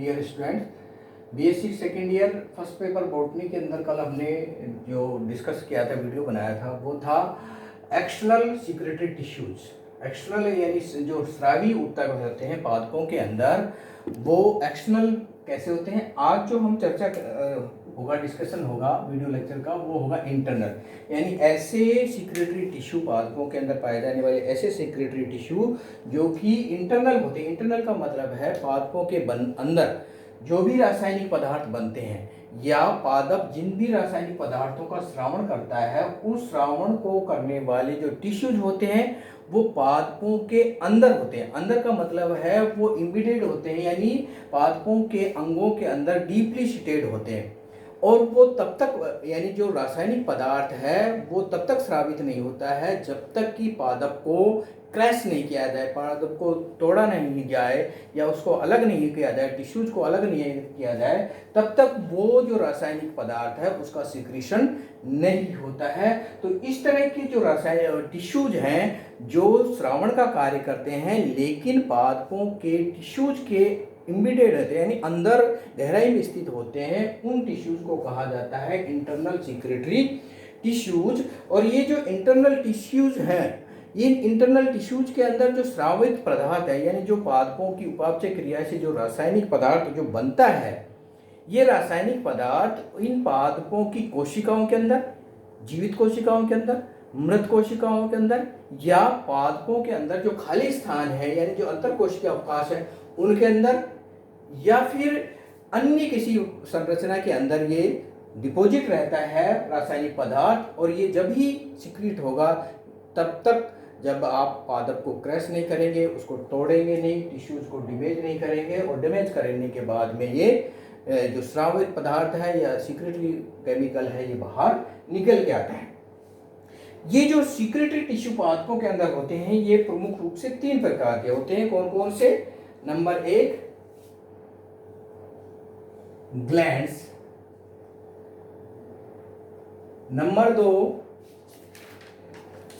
Dear students, BSc second year first paper botany के अंदर कल हमने जो डिस्कस किया था, वीडियो बनाया था, वो था एक्सटर्नल सिक्रेटरी टिश्यूज। एक्सटर्नल यानी जो स्रावी ऊतक होते हैं पादपों के अंदर, वो एक्सटर्नल कैसे होते हैं। आज जो हम चर्चा होगा, डिस्कशन होगा वीडियो लेक्चर का, वो होगा इंटरनल, यानी ऐसे सिक्रेटरी टिश्यू पादपों के अंदर पाए जाने वाले ऐसे सिक्रेटरी टिश्यू जो कि इंटरनल होते हैं। इंटरनल का मतलब है पादपों के अंदर जो भी रासायनिक पदार्थ बनते हैं या पादप जिन भी रासायनिक पदार्थों का श्रावण करता है, उस श्रावण को करने वाले जो टिश्यूज होते हैं वो पादपों के अंदर होते हैं। अंदर का मतलब है वो इम्बेडेड होते हैं, यानी पादपों के अंगों के अंदर डीपली सीटेड होते हैं। और वो तब तक, यानी जो रासायनिक पदार्थ है वो तब तक स्रावित नहीं होता है जब तक कि पादप को क्रैश नहीं किया जाए, पादप को तोड़ा नहीं जाए या उसको अलग नहीं किया जाए, टिश्यूज को अलग नहीं किया जाए, तब तक वो जो रासायनिक पदार्थ है उसका सिक्रीशन नहीं होता है। तो इस तरह के जो रासायनिक टिश्यूज हैं जो श्रावण का कार्य करते हैं लेकिन पादपों के टिश्यूज के इम्बेडेड रहते हैं, यानी अंदर गहराई में स्थित होते हैं, उन टिश्यूज को कहा जाता है इंटरनल सिक्रेटरी टिश्यूज। और ये जो इंटरनल टिश्यूज हैं, इन इंटरनल टिश्यूज के अंदर जो स्रावित पदार्थ है, यानी जो पादपों की उपापचय क्रिया से जो रासायनिक पदार्थ जो बनता है, ये रासायनिक पदार्थ इन पादपों की कोशिकाओं के अंदर, जीवित कोशिकाओं के अंदर, मृत कोशिकाओं के अंदर या पादपों के अंदर जो खाली स्थान है, यानी जो अंतर कोशिकीय अवकाश है उनके अंदर, या फिर अन्य किसी संरचना के अंदर ये डिपॉजिट रहता है रासायनिक पदार्थ। और ये जब ही सिक्रीट होगा तब तक जब आप पादप को क्रैश नहीं करेंगे, उसको तोड़ेंगे नहीं, टिश्यूज को डैमेज नहीं करेंगे, और डैमेज करने के बाद में ये जो स्रावित पदार्थ है या सिक्रेटरी केमिकल है ये बाहर निकल के आता है। ये जो सिक्रेटरी टिश्यू पादपों के अंदर होते हैं ये प्रमुख रूप से 3 प्रकार के होते हैं। कौन कौन से? Number 1 glands, number 2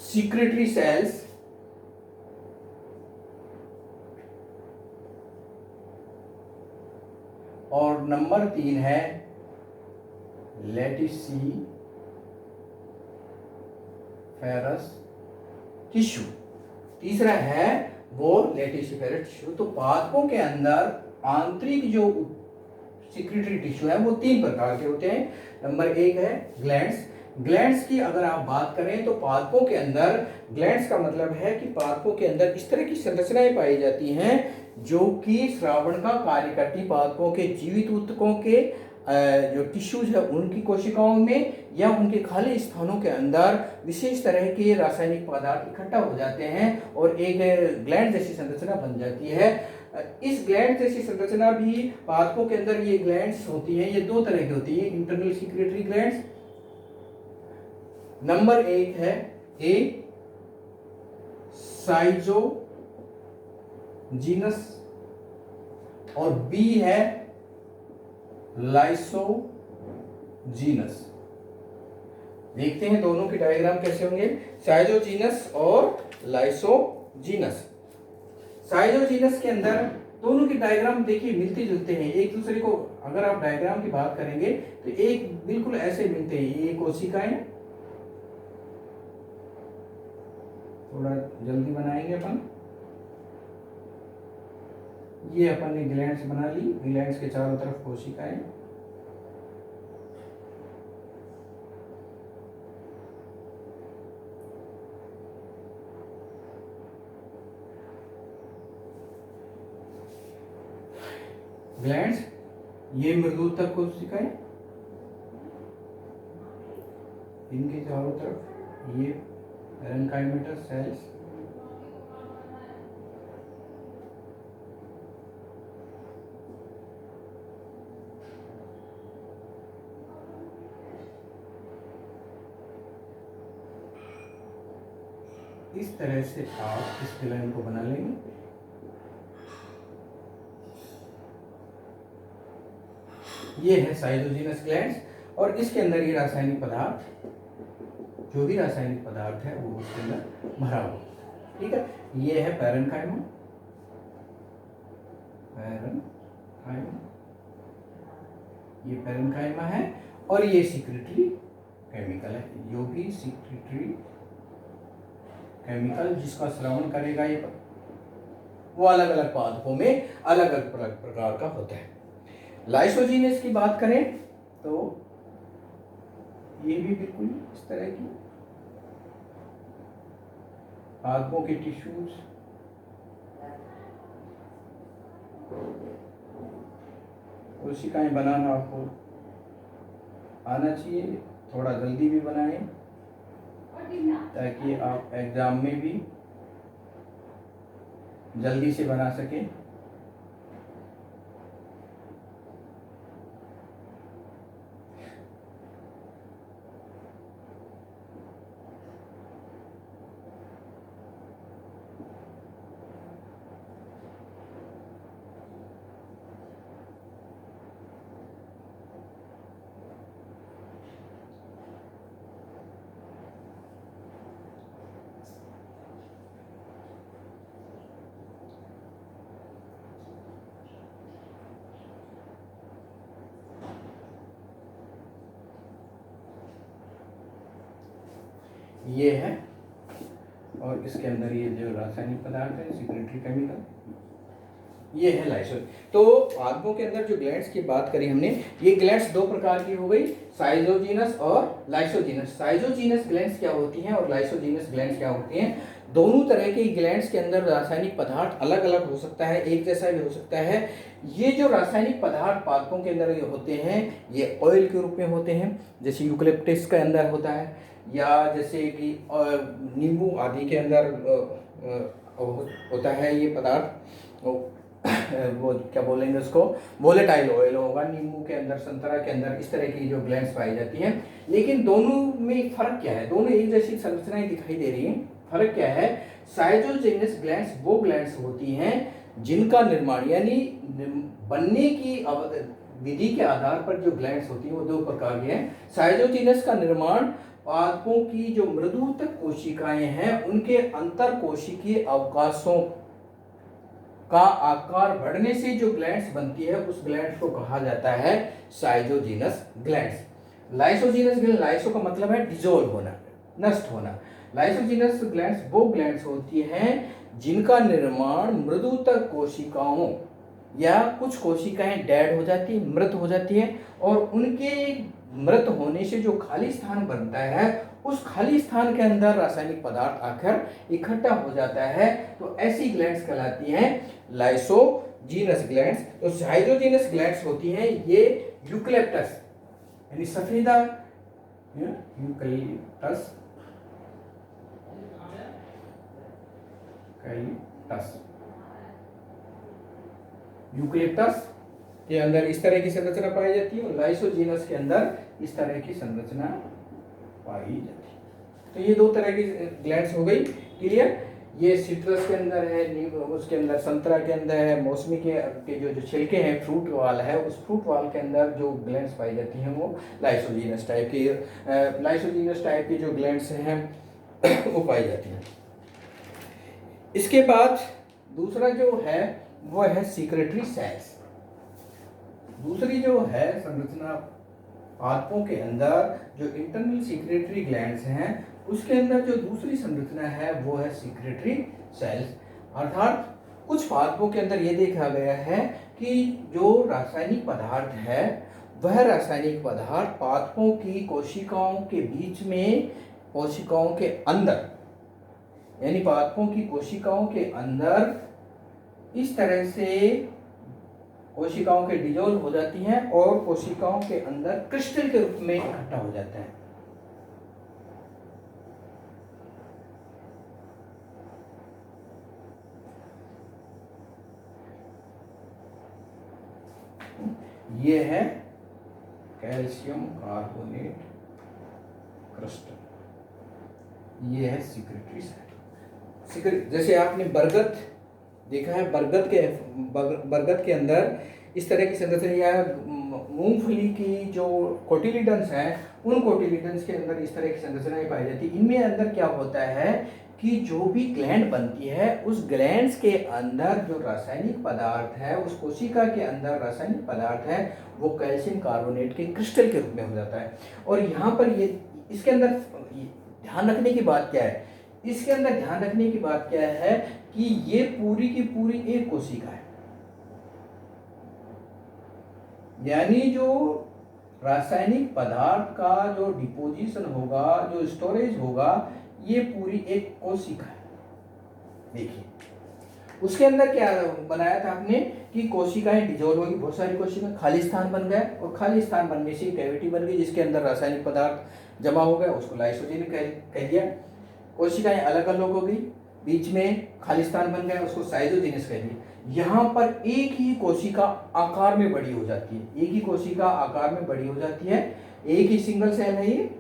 secretory cells, और नंबर 3 है लेटिसिफेरस टिश्यू। तीसरा है वो लेटिसिफेरस टिश्यू। तो पादपों के अंदर आंतरिक जो सिक्रेटरी टिश्यू है वो 3 प्रकार के होते हैं। नंबर 1 है ग्लैंड्स। ग्लैंड्स की अगर आप बात करें तो पादपों के अंदर, ग्लैंड्स का मतलब है कि पादपों के अंदर इस तरह की संरचनाएं पाई जाती हैं जो कि श्रावण का कार्य करती पादपों के जीवित ऊतकों के जो टिश्यूज है उनकी कोशिकाओं में या उनके खाली स्थानों के अंदर विशेष तरह के रासायनिक पदार्थ इकट्ठा हो जाते हैं और एक ग्लैंड जैसी संरचना बन जाती है। इस ग्लैंड जैसी संरचना भी पादपों के अंदर ये ग्लैंड्स होती हैं, ये 2 तरह की होती है। इंटरनल सिक्रेटरी ग्लैंड्स, नंबर 1 है ए साइजोजीनस और बी है लाइसोजीनस। देखते हैं दोनों की डायग्राम कैसे होंगे, साइजोजीनस और लाइसोजीनस। साइजोजीनस के अंदर दोनों की डायग्राम देखिए मिलते जुलते हैं एक दूसरे को। अगर आप डायग्राम की बात करेंगे तो एक बिल्कुल ऐसे मिलते हैं। ये कोशिकाएं, थोड़ा जल्दी बनाएंगे अपन। ये अपन ने ग्लैंड्स बना ली, ग्लैंड्स के चारों तरफ कोशिकाएं। ग्लैंड्स, ये मृदुतक कोशिकाएं, इनके चारों तरफ ये पैरेन्काइमेटस सेल्स, इस तरह से आप इस ग्लैंड को बना लेंगे। ये है साइटोजीनस ग्लैंड्स और इसके अंदर ये रासायनिक पदार्थ, जो भी रासायनिक पदार्थ है वो उसके अंदर भरा हुआ, ठीक है। ये है पैरेन्काइमा, पैरेन्काइमा ये पैरेन्काइमा है और ये सिक्रेटरी केमिकल है। जो भी सिक्रेटरी केमिकल जिसका श्रवण करेगा ये वो अलग अलग पादपों में अलग अलग प्रकार का होता है। लाइसोजीनस की बात करें तो ये भी बिल्कुल इस तरह की पादपों के टिश्यूज कोशिकाएं बनाना आपको आना चाहिए, थोड़ा जल्दी भी बनाएं ताकि आप एग्जाम में भी जल्दी से बना सकें। ये है और इसके अंदर ये जो रासायनिक पदार्थ है सिक्रेटरी केमिकल ये है लाइसो। तो पादपों के अंदर जो ग्लैंड्स की बात करी हमने, ये ग्लैंड्स दो प्रकार की हो गई, साइजोजीनस और लाइसोजीनस। साइजोजीनस ग्लैंड्स क्या होती हैं और लाइसोजीनस ग्लैंड्स क्या होती हैं? दोनों तरह के ग्लैंड्स के अंदर रासायनिक पदार्थ अलग अलग हो सकता है, एक जैसा भी हो सकता है। ये जो रासायनिक पदार्थ पादपों के अंदर ये होते हैं ये ऑयल के रूप में होते हैं, जैसे यूकलिप्टस के अंदर होता है या जैसे कि नींबू आदि के अंदर होता है ये पदार्थ। वो क्या बोलेंगे उसको, वोलेटाइल ऑयल होगा नींबू के अंदर, संतरा के अंदर, इस तरह की जो ग्लैंड्स पाई जाती हैं। लेकिन दोनों में फर्क क्या है? दोनों एक जैसी संरचनाएं दिखाई दे रही हैं, फर्क क्या है? साइजोजेनस ग्लैंड्स वो ग्लैंड्स होती हैं जिनका निर्माण यानी बनने की विधि के आधार पर जो ग्लैंड्स होती हैं वो दो प्रकार की हैं। साइजोजेनस का निर्माण पादपों की जो मृदुतक कोशिकाएं हैं उनके अंतर कोशिकीय अवकाशों का आकार बढ़ने से जो ग्लैंड्स बनती है उस ग्लैंड्स को कहा जाता है साइजोजीनस ग्लैंड्स। लाइसोजीनस ग्लैंड, लाइसो का मतलब है डिसॉल्व होना, नष्ट होना। लाइसोजीनस ग्लैंड्स वो ग्लैंड्स होती हैं जिनका निर्माण मृदुतक कोशिकाओं या कुछ कोशिकाएं डेड हो जाती है, मृत हो जाती है और उनके मृत होने से जो खाली स्थान बनता है उस खाली स्थान के अंदर रासायनिक पदार्थ आकर इकट्ठा हो जाता है, तो ऐसी ग्लैंड्स कहलाती हैं लाइसोजीनस ग्लैंड्स। तो साइजोजीनस ग्लैंड्स होती हैं ये यूकलिप्टस यानी सफेदा यूकलिप्टस यूकलिप्टस के अंदर इस तरह की संरचना पाई जाती है और लाइसोजीनस के अंदर इस तरह की संरचना पाई जाती है। तो ये दो तरह की ग्लैंड्स हो गई, क्लियर। ये सिट्रस के अंदर है, उसके अंदर संतरा के अंदर है, मौसमी के जो छिलके हैं, फ्रूट वाल है, उस फ्रूट वाल के अंदर जो ग्लैंड्स पाई जाती हैं वो लाइसोजीनस टाइप की जो ग्लैंड्स हैं वो पाई जाती हैं। इसके बाद दूसरा जो है वो है सिक्रेटरी सेल्स। दूसरी जो है संरचना पादपों के अंदर जो इंटरनल सिक्रेटरी ग्लैंड्स हैं उसके अंदर जो दूसरी संरचना है वो है सिक्रेटरी सेल्स। अर्थात कुछ पादपों के अंदर ये देखा गया है कि जो रासायनिक पदार्थ है वह रासायनिक पदार्थ पादपों की कोशिकाओं के बीच में, कोशिकाओं के अंदर यानी पादपों की कोशिकाओं के अंदर इस तरह से कोशिकाओं के डिजोल्व हो जाती हैं और कोशिकाओं के अंदर क्रिस्टल के रूप में इकट्ठा हो जाता है। ये है कैल्शियम कार्बोनेट क्रिस्टल, ये है सिक्रेटरी सेल। जैसे आपने बरगद देखा है, बरगद के अंदर इस तरह की संरचना या मूंगफली की जो कोटिलिडन्स हैं उन कोटिलिडन्स के अंदर इस तरह की संरचनाएं पाई जाती है। इनमें अंदर क्या होता है कि जो भी ग्लैंड बनती है उस ग्लैंड्स के अंदर जो रासायनिक पदार्थ है, उस कोशिका के अंदर रासायनिक पदार्थ है, वो कैल्शियम कार्बोनेट के क्रिस्टल के रूप में हो जाता है। और यहाँ पर ये इसके अंदर ध्यान रखने की बात क्या है, इसके अंदर ध्यान रखने की बात क्या है कि ये पूरी की पूरी एक कोशिका है, यानी जो रासायनिक पदार्थ का जो डिपोजिशन होगा, जो स्टोरेज होगा, ये पूरी एक कोशिका है। देखिए उसके अंदर क्या बनाया था आपने कि कोशिकाएं डिजोल्व होगी, बहुत सारी कोशिकाएं खाली स्थान बन गए, और खाली स्थान बनने से कैविटी बन गई जिसके अंदर रासायनिक पदार्थ जमा हो गया, उसको लाइसोजेन कह दिया। कोशिकाएं अलग अलग हो गई, बीच में खाली स्थान बन गया, उसको साइटोजेनिस कह दिया। यहाँ पर एक ही कोशिका आकार में बड़ी हो जाती है, एक ही कोशिका आकार में बड़ी हो जाती है, एक ही सिंगल सेल है ये।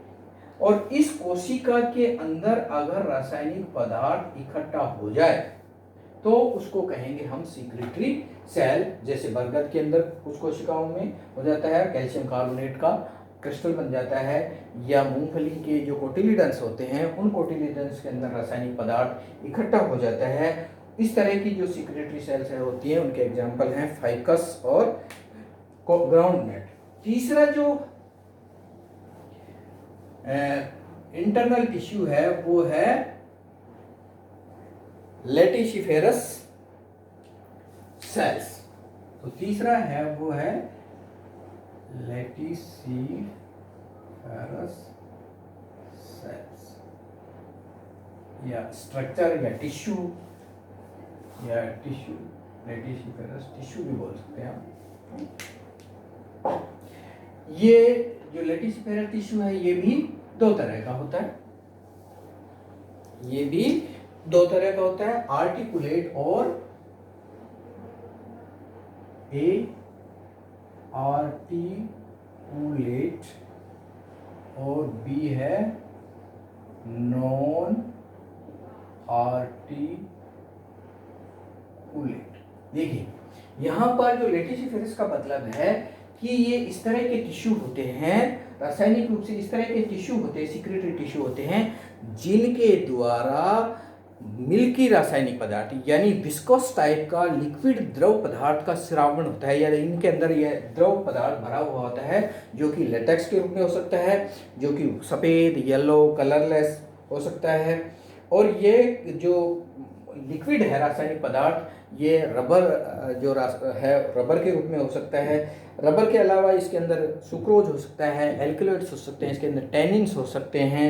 और इस कोशिका के अंदर अगर रासायनिक पदार्थ इकट्ठा हो जाए तो उसको कहेंगे हम सीक्रेटरी सेल। जैसे बरगद के अंदर कुछ कोशिकाओं में हो जाता है, कैल्शियम कार्बोनेट का क्रिस्टल बन जाता है, या मूंगफली के जो कोटिलिडन्स होते हैं उन कोटिलिडन्स के अंदर रासायनिक पदार्थ इकट्ठा हो जाता है। इस तरह की जो सीक्रेटरी सेल्स होती हैं उनके एग्जाम्पल हैं फाइकस और ग्राउंड नेट। तीसरा जो इंटरनल टिश्यू है वो है लेटिसिफेरस सेल्स। तो तीसरा है वो है लेटिसिफेरस सेल्स, या स्ट्रक्चर या टिश्यू लेटिसिफेरस टिश्यू भी बोल सकते हैं हम। ये जो लेटिसिफेरस टिश्यू है ये भी दो तरह का होता है, ये भी दो तरह का होता है, आर्टिकुलेट और आर्टिकुलेट, और बी है नॉन आर्टिकुलेट। देखिए यहाँ पर जो लेटिसिफेरस का मतलब है कि ये इस तरह के टिश्यू होते हैं, रासायनिक रूप से इस तरह के टिश्यू होते हैं, सीक्रेटरी टिश्यू होते हैं, जिनके द्वारा मिल्की रासायनिक पदार्थ यानी विस्कोस टाइप का लिक्विड द्रव पदार्थ का स्रावण होता है, या इनके अंदर यह द्रव पदार्थ भरा हुआ होता है, जो कि लेटेक्स के रूप में हो सकता है, जो कि सफ़ेद, येलो, कलरलेस हो सकता है। और ये जो लिक्विड है रासायनिक पदार्थ, ये रबर जो है रबर के रूप में हो सकता है। रबर के अलावा इसके अंदर सुक्रोज हो सकता है, एल्कलॉइड्स हो सकते हैं, इसके अंदर टैनिन्स हो सकते हैं,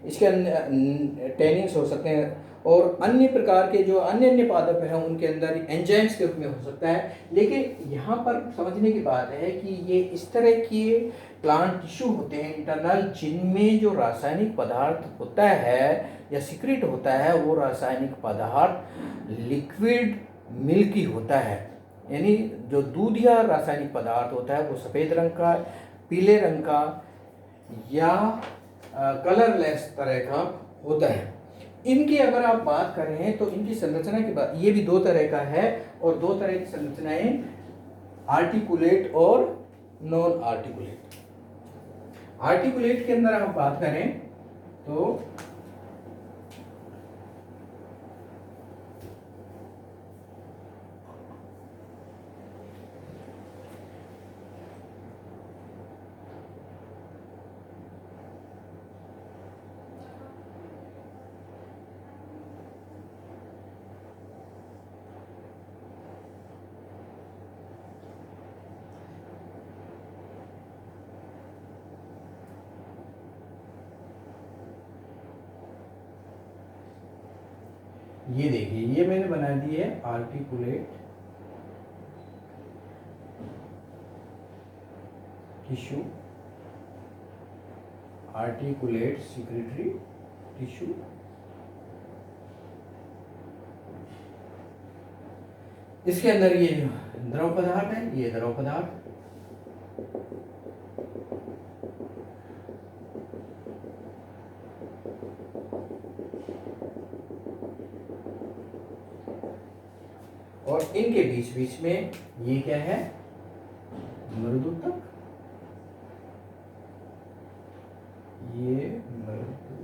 इसके अंदर टैनिन्स हो सकते हैं, और अन्य प्रकार के जो अन्य पादप हैं उनके अंदर एंजाइम्स के रूप में हो सकता है। लेकिन यहाँ पर समझने की बात है कि ये इस तरह के प्लांट टिश्यू होते हैं इंटरनल, जिनमें जो रासायनिक पदार्थ होता है या सीक्रेट होता है वो रासायनिक पदार्थ लिक्विड मिल्की होता है, यानी जो दूधिया रासायनिक पदार्थ होता है वो सफ़ेद रंग का, पीले रंग का, या कलरलेस तरह का होता है। इनकी अगर आप बात करें तो इनकी संरचना की बात, ये भी दो तरह का है, और दो तरह की संरचनाएं आर्टिकुलेट और नॉन आर्टिकुलेट। आर्टिकुलेट के अंदर हम बात करें तो ये देखिए, ये मैंने बना दी है articulate tissue, articulate secretory tissue. इसके अंदर ये द्रव पदार्थ है, ये द्रव पदार्थ, और इनके बीच बीच में ये क्या है, मृदुतक, ये मृदुतक।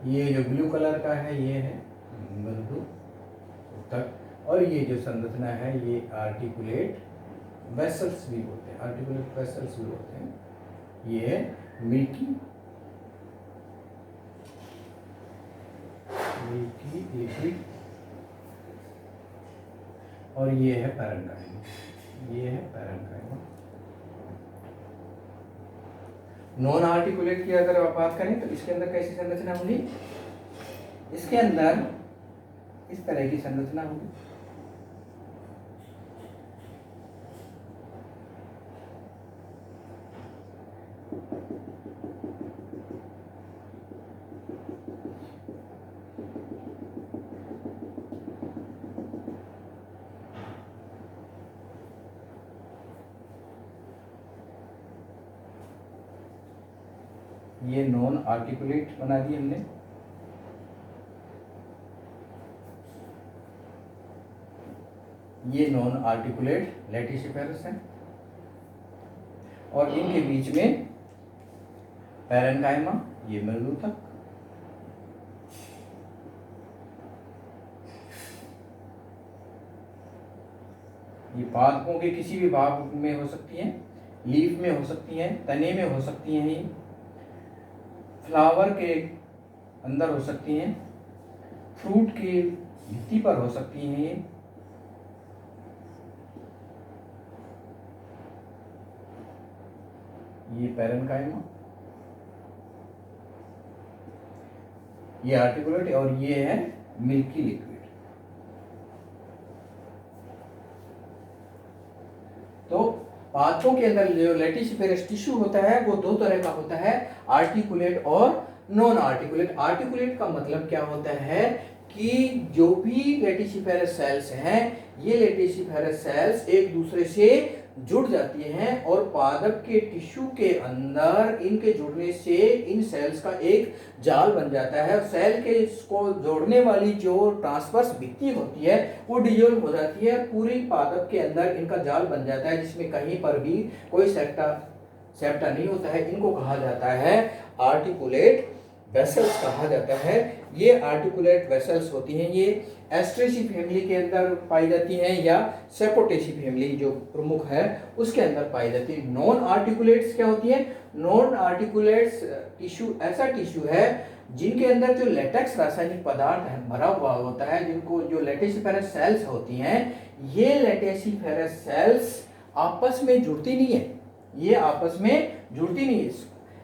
ये जो ब्लू कलर का है ये है मृदु ऊतक, और ये जो संरचना है ये आर्टिकुलेट वेसल्स भी होते हैं, आर्टिकुलेट वेसल्स भी होते हैं। ये है मिल्की लिक्विड, और ये है पैरेन्काइमा, ये है पैरेन्काइमा। नॉन आर्टिकुलेट की अगर आप बात करें तो इसके अंदर कैसी संरचना होगी, इसके अंदर इस तरह की संरचना होगी। ये नॉन आर्टिकुलेट बना दी हमने। ये नॉन आर्टिकुलेट लेटिसिफेरस है, और इनके बीच में पैरेन्काइमा, ये मृदु तक। ये पादपों के किसी भी भाग में हो सकती हैं, लीफ में हो सकती हैं, तने में हो सकती हैं, ये फ्लावर के अंदर हो सकती हैं, फ्रूट की भित्ति पर हो सकती हैं, ये पैरेन्काइमा, ये आर्टिकुलेट, और ये है मिल्की लिक्विड। तो पादपों के अंदर जो लेटिसिफेरस टिश्यू होता है वो दो तरह का होता है, आर्टिकुलेट और नॉन आर्टिकुलेट। आर्टिकुलेट का मतलब क्या होता है कि जो भी लेटिसिफेरस सेल्स हैं, ये लेटिसिफेरस सेल्स एक दूसरे से जुड़ जाती हैं, और पादप के टिश्यू के अंदर इनके जुड़ने से इन सेल्स का एक जाल बन जाता है। सेल के इसको जोड़ने वाली जो ट्रांसवर्स भित्ति होती है वो डिसॉल्व हो जाती है, पूरी पादप के अंदर इनका जाल बन जाता है, जिसमें कहीं पर भी कोई सेप्टा नहीं होता है। इनको कहा जाता है आर्टिकुलेट वेसल्स कहा जाता है। ये आर्टिकुलेट वेसल्स होती हैं, ये एस्ट्रेसी फैमिली के अंदर पाई जाती हैं, या सेपोटेसी फैमिली जो प्रमुख है उसके अंदर पाई जाती है। नॉन आर्टिकुलेट्स क्या होती है, नॉन आर्टिकुलेट्स टिश्यू ऐसा टिश्यू है जिनके अंदर जो लेटेक्स रासायनिक पदार्थ है भरा हुआ होता है, जिनको जो लेटिसिफेरस सेल्स होती हैं, ये लेटिसिफेरस सेल्स आपस में जुड़ती नहीं है, ये आपस में जुड़ती नहीं है,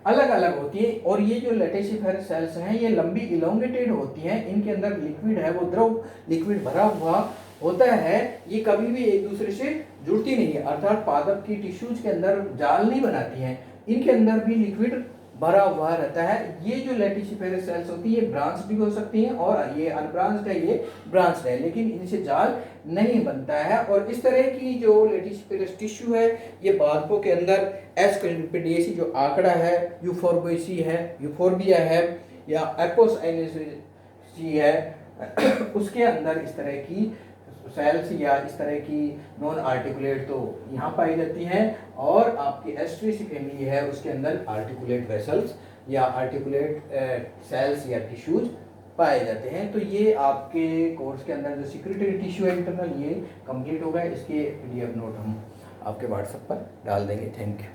अलग अलग होती है। और ये जो लेटिसिफेरस सेल्स हैं ये लंबी इलोंगेटेड होती हैं, इनके अंदर लिक्विड है वो द्रव लिक्विड भरा हुआ होता है, ये कभी भी एक दूसरे से जुड़ती नहीं है, अर्थात पादप की टिश्यूज के अंदर जाल नहीं बनाती हैं, इनके अंदर भी लिक्विड भरा हुआ रहता है। ये जो लेटिसिफेरस सेल्स होती है ये ब्रांच भी हो सकती हैं, और ये अनब्रांच्ड है, ये ब्रांच्ड है, लेकिन इनसे जाल नहीं बनता है। और इस तरह की जो लेटिसिफेरस टिश्यू है ये पादपों के अंदर एस्क्लेपिडिएसी जो आंकड़ा है, यूफोर्बिएसी है, यूफोर्बिया है, या एपोसाइनेसी है, उसके अंदर इस तरह की सेल्स या इस तरह की नॉन आर्टिकुलेट तो यहाँ पाई जाती हैं, और आपकी एस्ट्रेसी फैमिली है उसके अंदर आर्टिकुलेट वेसल्स या आर्टिकुलेट सेल्स या टिश्यूज पाए जाते हैं। तो ये आपके कोर्स के अंदर जो सिक्रेटरी टिश्यू है इंटरनल, ये कंप्लीट हो गया। इसके PDF नोट हम आपके व्हाट्सएप पर डाल देंगे। Thank you.